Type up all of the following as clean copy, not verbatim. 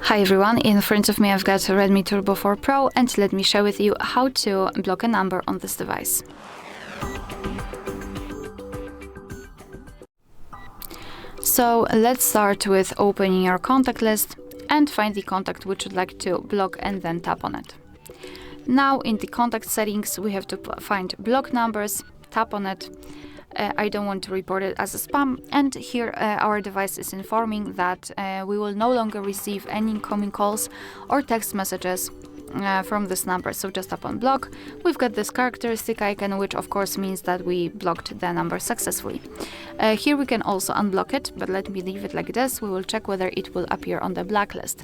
Hi everyone, in front of me I've got a Redmi Turbo 4 Pro, and let me share with you how to block a number on this device. So let's start with opening your contact list and find the contact which you'd like to block and then tap on it. Now in the contact settings we have to find block numbers, tap on it. I don't want to report it as a spam, and here our device is informing that we will no longer receive any incoming calls or text messages from this number. So just tap on block. We've got this characteristic icon, which of course means that we blocked the number successfully. Here we can also unblock it, but let me leave it like this. We will check whether it will appear on the blacklist.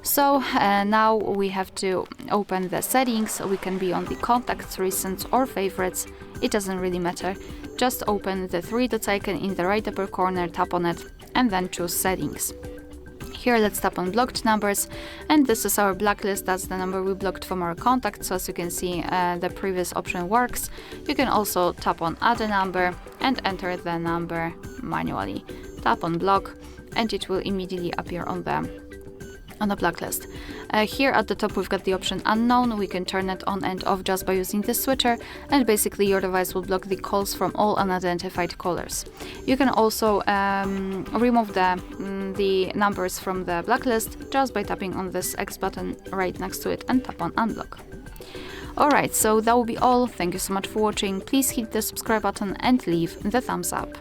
So now we have to open the settings. We can be on the contacts, recent or favorites. It doesn't really matter. Just open the three dots icon in the right upper corner, tap on it, and then choose settings. Here let's tap on blocked numbers, and this is our blacklist. That's the number we blocked from our contacts. So as you can see, the previous option works. You can also tap on add a number and enter the number manually. Tap on block and it will immediately appear on the blacklist. Here at the top we've got the option unknown. We can turn it on and off just by using this switcher, and basically your device will block the calls from all unidentified callers. You can also remove the numbers from the blacklist just by tapping on this X button right next to it and tap on unblock. Alright, so that will be all. Thank you so much for watching. Please hit the subscribe button and leave the thumbs up.